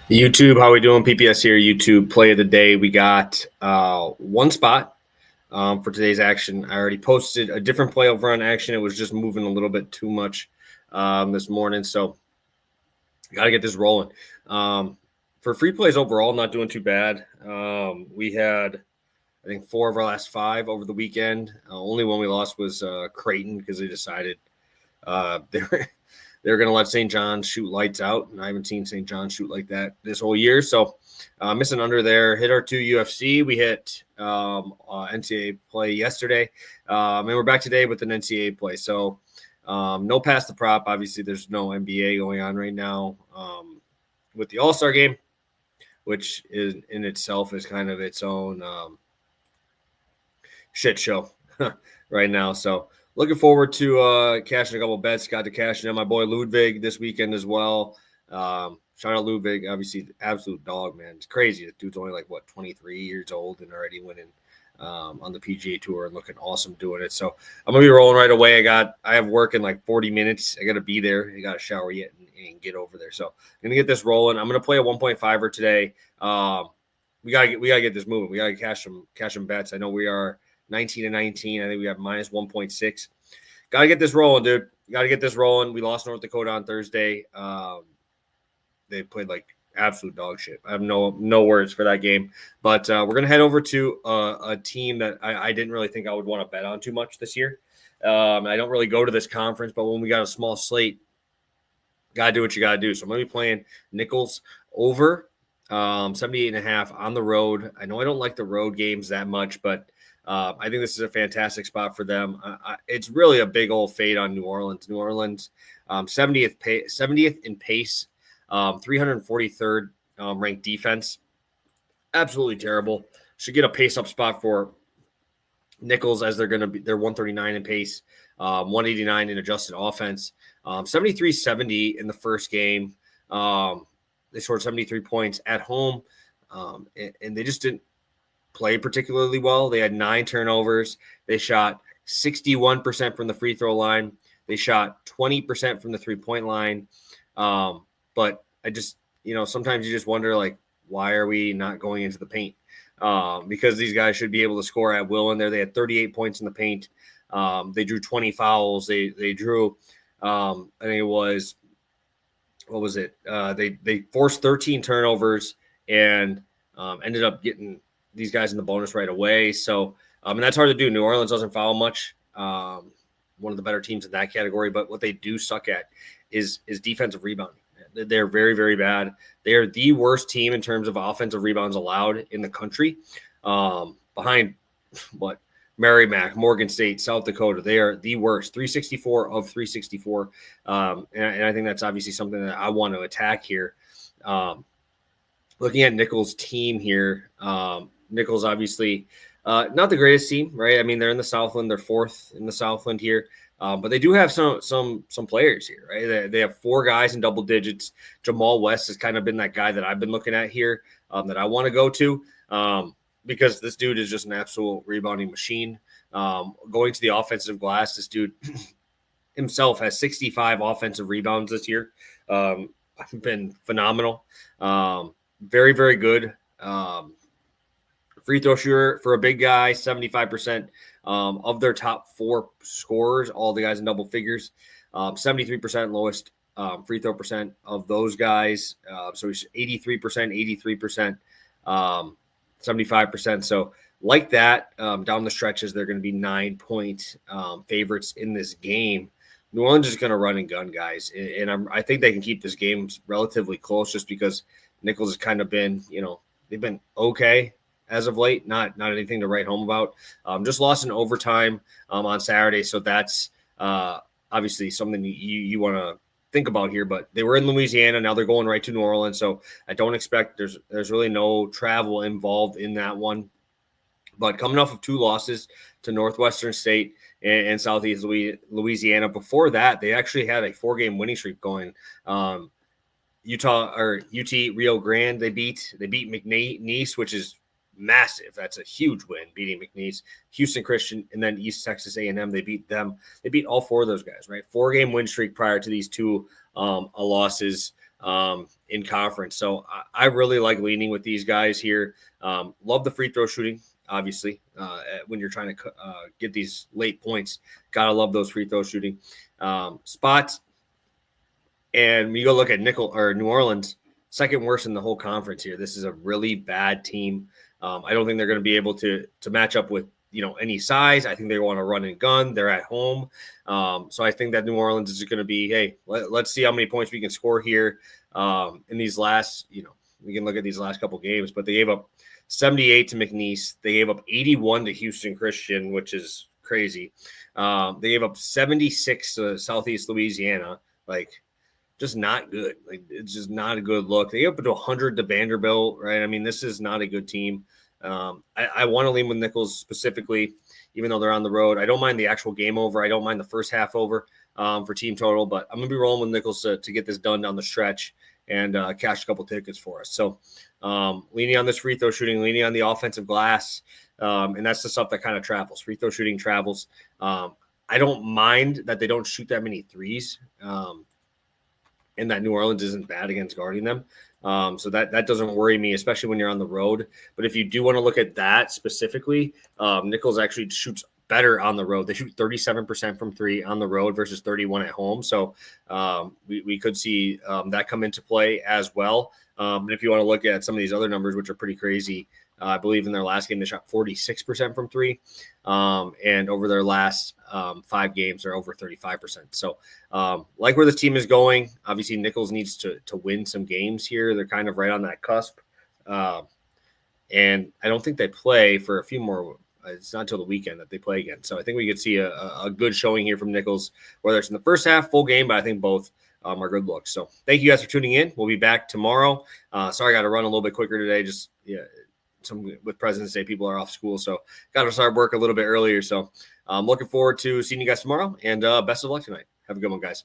YouTube, how we doing? PPS here. YouTube play of the day. We got one spot for today's action. I already posted a different play over on action. It was just moving a little bit too much this morning, so got to get this rolling. For free plays overall, not doing too bad. We had, I think, 4 of our last 5 over the weekend. Only one we lost was Creighton because they decided they were going to let St. John's shoot lights out, and I haven't seen St. John's shoot like that this whole year. So missing under there. Hit our 2 UFC. We hit NCAA play yesterday, and we're back today with an NCAA play. So no past the prop. Obviously, there's no NBA going on right now with the All-Star game, which is in itself is kind of its own shit show right now. So looking forward to cashing a couple bets. Got to cash in my boy Ludwig this weekend as well. Shout out Ludwig, obviously absolute dog, man. It's crazy. The dude's only like 23 years old and already winning on the PGA Tour and looking awesome doing it. So I'm gonna be rolling right away. I have work in like 40 minutes. I gotta be there. I gotta shower yet and get over there. So I'm gonna get this rolling. I'm gonna play a 1.5er today. We gotta get this moving. We gotta cash some bets. I know we are 19-19. I think we have minus 1.6. Got to get this rolling, dude. Got to get this rolling. We lost North Dakota on Thursday. They played like absolute dog shit. I have no words for that game. But we're going to head over to a team that I didn't really think I would want to bet on too much this year. I don't really go to this conference, but when we got a small slate, got to do what you got to do. So I'm going to be playing Nichols over 78.5 on the road. I know I don't like the road games that much, but I think this is a fantastic spot for them. It's really a big old fade on New Orleans. New Orleans, 70th in pace, 343rd ranked defense. Absolutely terrible. Should get a pace up spot for Nichols as they're 139 in pace, 189 in adjusted offense, 73-70 in the first game. They scored 73 points at home, and they just didn't play particularly well. They had 9 turnovers. They shot 61% from the free throw line. They shot 20% from the 3-point line. But I just, sometimes you just wonder, like, why are we not going into the paint? Because these guys should be able to score at will in there. They had 38 points in the paint. They drew 20 fouls. They drew, I think it was, what was it? They forced 13 turnovers and ended up getting these guys in the bonus right away. So, and that's hard to do. New Orleans doesn't foul much. One of the better teams in that category, but what they do suck at is defensive rebounding. They're very, very bad. They are the worst team in terms of offensive rebounds allowed in the country. Behind Merrimack, Morgan State, South Dakota, they are the worst. 364 of 364. And I think that's obviously something that I want to attack here. Looking at Nichols' team here, Nichols obviously not the greatest team, right? I mean, they're in the Southland. They're 4th in the Southland here. But they do have some players here, right? They have 4 guys in double digits. Jamal West has kind of been that guy that I've been looking at here that I want to go to because this dude is just an absolute rebounding machine. Going to the offensive glass, this dude himself has 65 offensive rebounds this year. Been phenomenal. Very, very good. Free throw shooter for a big guy, 75% of their top 4 scorers, all the guys in double figures, 73% lowest free throw percent of those guys. So he's 83%, 75%. So like that, down the stretches, they're going to be 9-point favorites in this game. New Orleans is going to run and gun, guys. And I think they can keep this game relatively close just because Nichols has kind of been, they've been okay as of late, not anything to write home about. Just lost in overtime on Saturday, so that's obviously something you want to think about here. But they were in Louisiana, now they're going right to New Orleans, so I don't expect there's really no travel involved in that one. But coming off of 2 losses to Northwestern State and Southeast Louisiana, before that they actually had a 4-game winning streak going. UT Rio Grande they beat McNeese, which is massive. That's a huge win, beating McNeese. Houston Christian, and then East Texas A&M, they beat them. They beat all 4 of those guys, right? 4-game win streak prior to these 2 losses. And in conference. So I really like leaning with these guys here. Love the free throw shooting, obviously, when you're trying to get these late points. Gotta love those free throw shooting spots. And when you go look at New Orleans, second worst in the whole conference here. This is a really bad team. I don't think they're going to be able to match up with any size. I think they want to run and gun. They're at home, so I think that New Orleans is going to be, hey, let's see how many points we can score here in these last. We can look at these last couple games, but they gave up 78 to McNeese. They gave up 81 to Houston Christian, which is crazy. They gave up 76 to Southeast Louisiana. Just not good. It's just not a good look. They gave up to 100 to Vanderbilt, right? I mean, this is not a good team. I want to lean with Nichols specifically, even though they're on the road. I don't mind the actual game over. I don't mind the first half over for team total, but I'm going to be rolling with Nichols to get this done down the stretch and cash a couple tickets for us. So leaning on this free throw shooting, leaning on the offensive glass, and that's the stuff that kind of travels. Free throw shooting travels. I don't mind that they don't shoot that many threes, and that New Orleans isn't bad against guarding them. So that doesn't worry me, especially when you're on the road. But if you do want to look at that specifically, Nichols actually shoots better on the road. They shoot 37% from three on the road versus 31 at home. So we could see that come into play as well. And if you want to look at some of these other numbers, which are pretty crazy, I believe in their last game, they shot 46% from three. And over their last 5 games, they're over 35%. So like where this team is going, obviously Nichols needs to win some games here. They're kind of right on that cusp. And I don't think they play for a few more. It's not until the weekend that they play again. So I think we could see a good showing here from Nichols, whether it's in the first half, full game, but I think both are good looks. So thank you guys for tuning in. We'll be back tomorrow. Sorry, I got to run a little bit quicker today. Just, with President's Day, people are off school, so got to start work a little bit earlier. So I'm looking forward to seeing you guys tomorrow, and best of luck tonight. Have a good one, guys.